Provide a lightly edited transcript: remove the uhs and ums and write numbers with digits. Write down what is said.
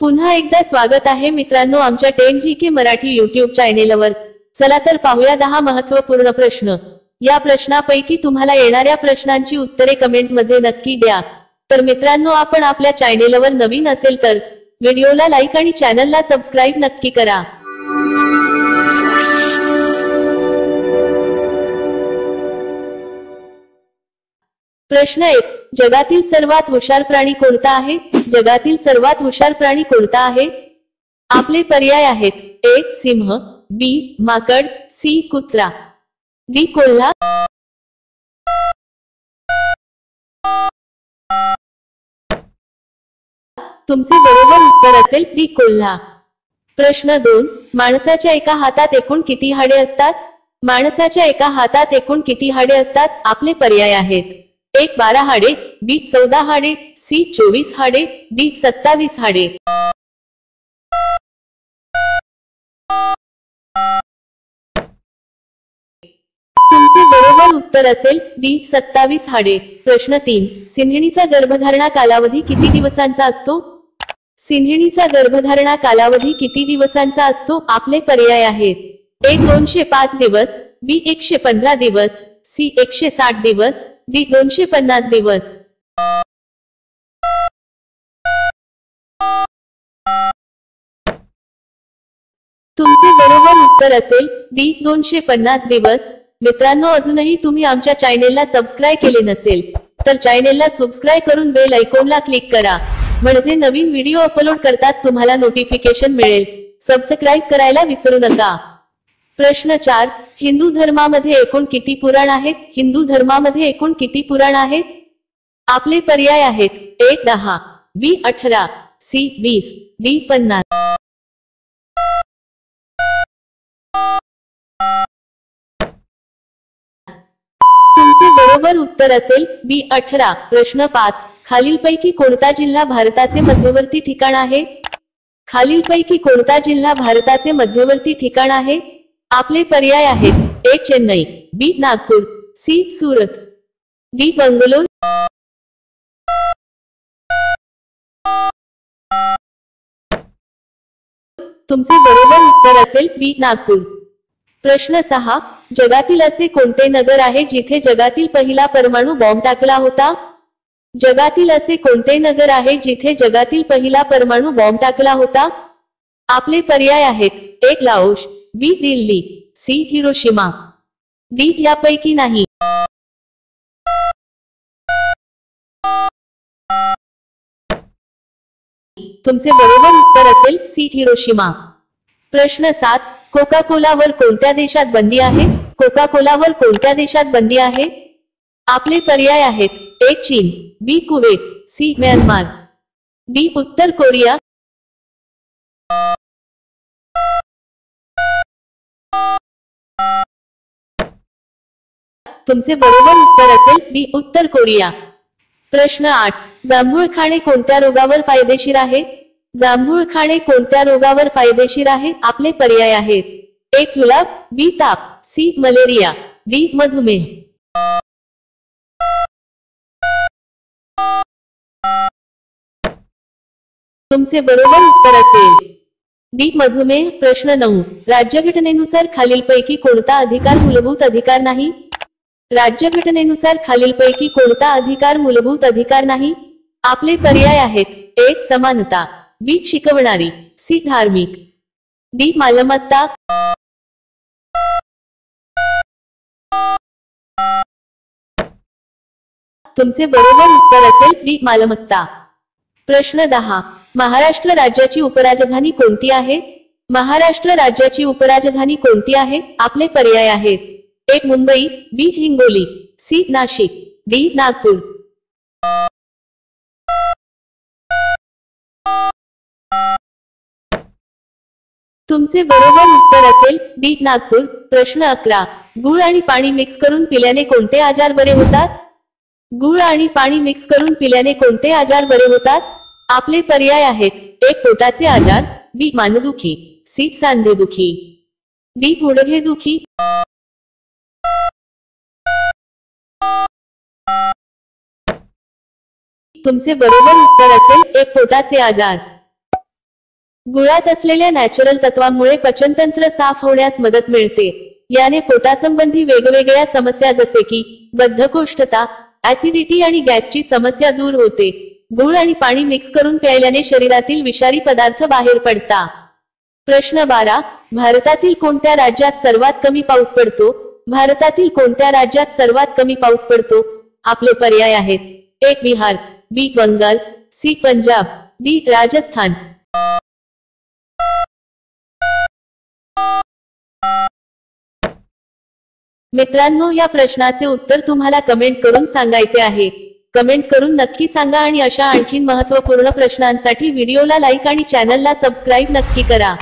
पुन्हा एकदा स्वागत आहे मित्रांनो आमच्या 10GK मराठी YouTube चॅनेलवर। चला तर पाहूया 10 महत्त्वपूर्ण प्रश्न। या प्रश्नापैकी तुम्हाला येणाऱ्या प्रश्नांची उत्तरे कमेंट मध्ये नक्की द्या। तर मित्रांनो आपण आपल्या चॅनेलवर नवीन असेल तर व्हिडिओला लाईक आणि चॅनलला सबस्क्राइब नक्की करा। प्रश्न 1, जगातील सर्वात हुशार प्राणी कोणता आहे? जगातील सर्वात हुशार प्राणी कोणता आहे? आपले पर्याय आहेत: ए सिंह, बी माकड, सी कुत्रा, डी कोल्हा। तुमचे बरोबर उत्तर असेल डी कोल्हा। प्रश्न 2, माणसाच्या एका हातात एकूण किती हाडे असतात? माणसाच्या एका हातात एकूण किती हाडे असतात? आपले पर्याय आहेत: एक 12 हाडे, बी 14 हाडे, सी 24 हाडे, डी 27 हाडे। तुमचे बरोबर उत्तर असेल डी 27 हाडे। प्रश्न 3, सिंहिणीचा गर्भधारणा कालावधी किती दिवसांचा असतो? सिंहिणीचा गर्भधारणा कालावधी किती दिवसांचा असतो? आपले पर्याय आहेत: ए 205 दिवस, बी 115 दिवस, सी 160 दिवस, डी 250 दिवस। तुमचे बरोबर उत्तर असेल डी 250 दिवस। मित्रांनो अजूनही तुम्ही आमच्या चॅनेलला सबस्क्राइब केले नसेल तर चॅनेलला सबस्क्राइब करून बेल आयकॉनला क्लिक करा, म्हणजे नवीन व्हिडिओ अपलोड करताच तुम्हाला नोटिफिकेशन मिळेल। सबस्क्राइब करायला विसरू नका। प्रश्न 4, हिंदू धर्मामध्ये एकूण किती पुराण आहेत? हिंदू धर्मामध्ये एकूण किती पुराण आहेत? आपले पर्याय आहेत: ए 10, बी 18, सी 20, डी 50। तुमचे बरोबर उत्तर असेल बी 18। प्रश्न 5, खालीलपैकी कोणता जिल्हा भारताचे मध्यवर्ती ठिकाण आहे? खालीलपैकी कोणता जिल्हा भारताचे मध्यवर्ती ठिकाण आहे? आपले पर्याय आहेत: ए चेन्नई, बी नागपूर, सी सुरत, डी बंगलोर। तुमचे बरोबर उत्तर असेल बी नागपूर। प्रश्न 6, जगातील असे कोणते नगर आहे जिथे जगातील पहिला परमाणु बॉम्ब टाकला होता? जगातील असे कोणते नगर आहे जिथे जगातील पहिला परमाणु बॉम्ब टाकला होता? आपले पर्याय आहेत: ए लाओस, बी दिल्ली, सी हिरोशिमा, डी यापैकी नाही। तुमचे बरोबर उत्तर असेल सी हिरोशिमा। प्रश्न 7, कोका कोलावर कोणत्या देशात बंदी आहे? कोका कोलावर कोणत्या देशात बंदी आहे? आपले पर्याय आहेत: ए चीन, बी कुवेत, सी म्यानमार, डी उत्तर कोरिया। तुमचे बरोबर उत्तर असेल बी उत्तर कोरिया। प्रश्न 8, जांभूळ खाणे कोणत्या रोगावर फायदेशीर आहे? जांभूळ खाणे कोणत्या रोगावर फायदेशीर आहे? आपले पर्याय आहेत: ए जुलाब, बी ताप, सी मलेरिया, डी मधुमेह। तुमचे बरोबर उत्तर असेल डी मधुमेह। प्रश्न 9, राज्यघटनेनुसार खालीलपैकी कोणता अधिकार मूलभूत अधिकार नाही? राज्यघटनेनुसार खालीलपैकी कोणता अधिकार मूलभूत अधिकार नाही? आपले पर्याय आहेत: ए समानता, बी शिकवणारी, सी धार्मिक, डी मालमत्ता। तुमचे बरोबर उत्तर असेल डी मालमत्ता। प्रश्न 10, महाराष्ट्र राज्याची उपराजधानी कोणती आहे? महाराष्ट्र राज्याची उपराजधानी कोणती आहे? आपले पर्याय आहेत: ए मुंबई, बी हिंगोली, सी नाशिक, डी नागपूर। तुमचे बरोबर उत्तर असेल डी नागपूर। प्रश्न 11, गूळ आणि पाणी मिक्स करून पिल्याने कोणते आजार बरे होतात? गूळ आणि पाणी मिक्स करून पिल्याने कोणते आजार बरे होतात? आपले पर्याय आहेत: ए पोटाचे आजार, बी मानदुखी, सी सांधेदुखी, डी गुडघेदुखी। तुमचे बरोबर उत्तर असेल ए पोटाचे आजार। गुळात असलेल्या नॅचरल तत्वांमुळे पचनतंत्र साफ होण्यास मदत मिळते। याने पोटासंबंधी वेगवेगळ्या समस्या जसे की बद्धकोष्ठता, ऍसिडिटी आणि गॅसची समस्या दूर होते। गुळ आणि पाणी मिक्स करून प्यायल्याने शरीरातील विषारी पदार्थ बाहेर पडतात। प्रश्न 12, भारतातील कोणत्या राज्यात सर्वात कमी पाऊस पडतो? भारतातील कोणत्या राज्यात सर्वात कमी पाऊस पडतो? आपले पर्याय आहेत: ए बिहार, बी बंगाल, सी पंजाब, डी राजस्थान। मित्रांनो, या प्रश्नाचे उत्तर तुम्हाला कमेंट करून सांगायचे आहे। कमेंट करून नक्की सांगा आणि अशा आणखीन महत्त्वपूर्ण प्रश्नांसाठी व्हिडिओला लाईक आणि चॅनलला सबस्क्राईब नक्की करा।